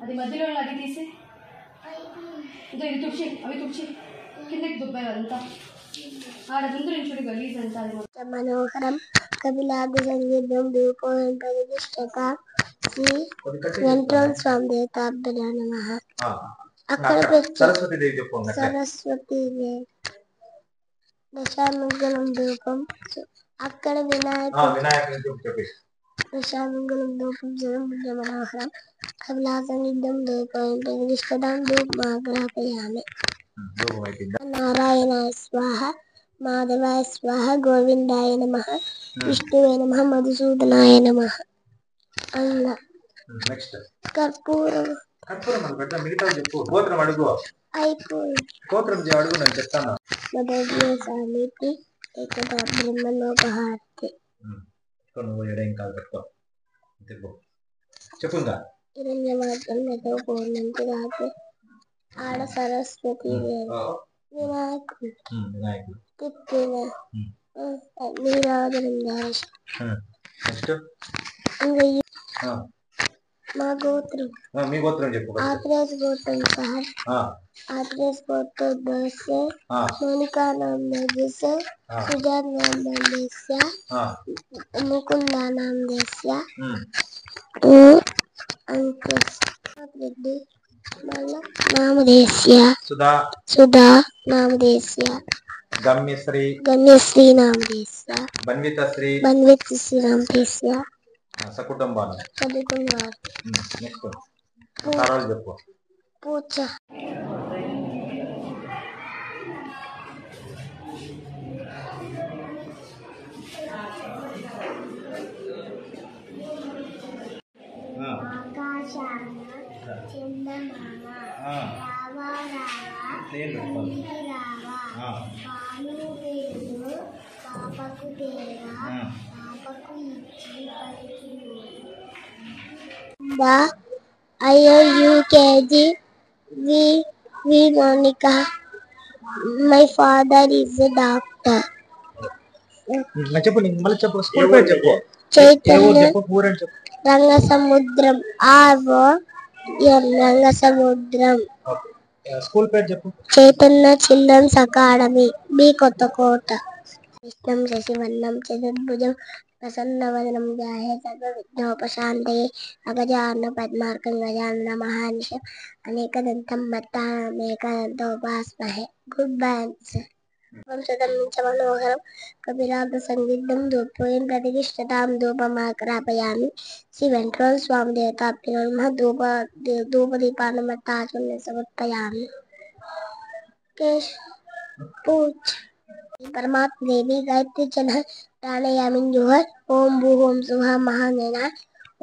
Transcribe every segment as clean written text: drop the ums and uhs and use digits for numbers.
అది మధ్యలో అది తీసి ఇంకా ఇది తుడిచి అవి తుడిచి కిందకి దుబ్బాయి అంతా ఆడ ముందు నుంచి చూడు గలీజ్ అంతా అది మనోహరం కపిలాది సంగీతం దూపోయం ప్రతిష్టత శ్రీ వెంట్రోల్ స్వామి దేవతాభ్య నమః. అక్కడ సరస్వతి దేవి దశామంగళం ధూపం అక్కడ వినాయకుడు దశామంగళం ధూపం జగముద్ర మనోహరం కపిలాసంగీతం ధూపం ప్రతిష్టతాం ధూపమాగ్రహపయామి. నారాయణాయ స్వాహ మాధవాయ స్వాహ గోవిందాయ నమః విష్ణువే నమః మధుసూదనాయ నమః. అలా కర్పూరం అయిపోయింది. ఏకదా బ్రహ్మలోపహారతి హిరణ్యవర్ధనతో పూర్ణంతి రాత్రి ఆడ సరస్వతి వినాయకుడు తిప్పిన నీరాజనం మా గోత్రం ఆత్రేయ గోత్రం సహా आत्रेय स्पोर्ट दोसे मोनिका नाम देस्य सुजात नाम देस्य मुकुंदा नाम देस्य अंकुश रेड्डी नाम देस्य सुधा नाम देस्य गम्यश्री नाम देस्य बन्वितश्री नाम देस्य सकुटुंबान नेक्स्ट ताराल చెప్పు पूजा IOUKG V Monica. My father is a doctor. Chaitanya Rangasamudram Rangasamudram. School పేరు చెప్పు. Chaitanya Children's Academy B Kottakota. Vishnam Shasivarnam Chaturbhujam ప్రసన్నవదనం ధ్యాయే సర్వవిఘ్నోపశాంతయే అగజానన పద్మార్కం గజానన మహానిశం అనేకదంతం మత్తామేకదంతోపాస్మహే. గుడ్ బై ఆన్సర్. వంశతం మనోహరం కపిలాభ సంగీతం ధూపోయం ప్రతిష్ఠతాం ధూపమాగ్రాపయామి. శ్రీ వెంట్రోల్ స్వామి దేవతాభ్యో నమః ధూపదీపానమత్తాచూర్ణ సమర్పయామి. पूज परमात्मा देवी गायत्री चन प्राणायामी जोहर ओम भू ओम सुहा महानेना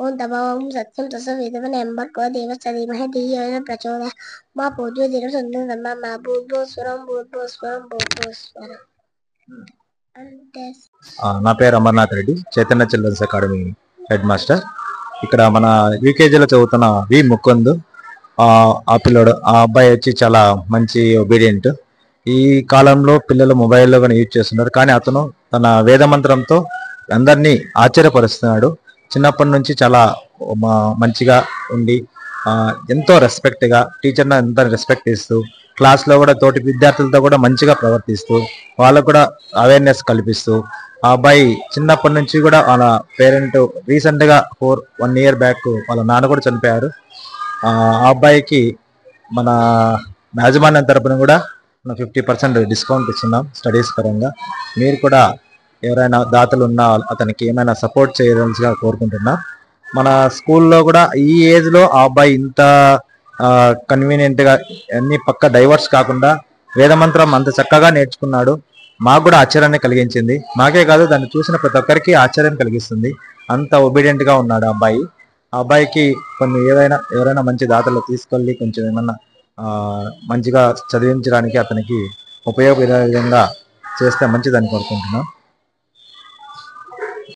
ओम तपा ओम सत्यम तस वेदवन एंबर को देव सदीमहे धियो प्रचोदयात् मां पूज्यो दिनो सुंदर तम्मा मा भूर्भुवः स्वरं అంటే నా పేరు Amarnath Reddy, Chaitanya children's academy head master. ఇక్కడ మన యూకేజీలో చదువుతున్న వి ముకుంద్ ఆ పిల్లడు, ఆ అబ్బాయి వచ్చి చాలా మంచి ఒబీడియంట్. ఈ కాలంలో పిల్లలు మొబైల్లో కానీ యూజ్ చేస్తున్నారు, కానీ అతను తన వేదమంత్రంతో అందరినీ ఆశ్చర్యపరుస్తున్నాడు. చిన్నప్పటి నుంచి చాలా మంచిగా ఉండి ఎంతో రెస్పెక్ట్గా టీచర్ని ఎంత రెస్పెక్ట్ ఇస్తూ క్లాస్లో కూడా తోటి విద్యార్థులతో కూడా మంచిగా ప్రవర్తిస్తూ వాళ్ళకు కూడా అవేర్నెస్ కల్పిస్తూ ఆ అబ్బాయి చిన్నప్పటి నుంచి కూడా వాళ్ళ పేరెంట్ రీసెంట్గా 1 year బ్యాక్ వాళ్ళ నాన్న కూడా చనిపోయారు. ఆ అబ్బాయికి మన యాజమాన్యం తరపున కూడా 50% డిస్కౌంట్ ఇస్తున్నాం స్టడీస్ పరంగా. మీరు కూడా ఎవరైనా దాతలు ఉన్నా అతనికి ఏమైనా సపోర్ట్ చేయవలసిగా కోరుకుంటున్నా. మన స్కూల్లో కూడా ఈ ఏజ్లో ఆ అబ్బాయి ఇంత కన్వీనియంట్గా అన్ని పక్క డైవర్స్ కాకుండా వేదమంత్రం అంత చక్కగా నేర్చుకున్నాడు. మాకు కూడా ఆశ్చర్యాన్ని కలిగించింది. మాకే కాదు, దాన్ని చూసిన ప్రతి ఒక్కరికి ఆశ్చర్యం కలిగిస్తుంది. అంత ఒబీడియంట్గా ఉన్నాడు ఆ అబ్బాయి. ఆ అబ్బాయికి కొన్ని ఎవరైనా మంచి దాతలు తీసుకెళ్ళి కొంచెం ఏమన్నా మంచిగా చదివించడానికి అతనికి ఉపయోగపడే విధంగా చేస్తే మంచిదని కోరుకుంటున్నాం.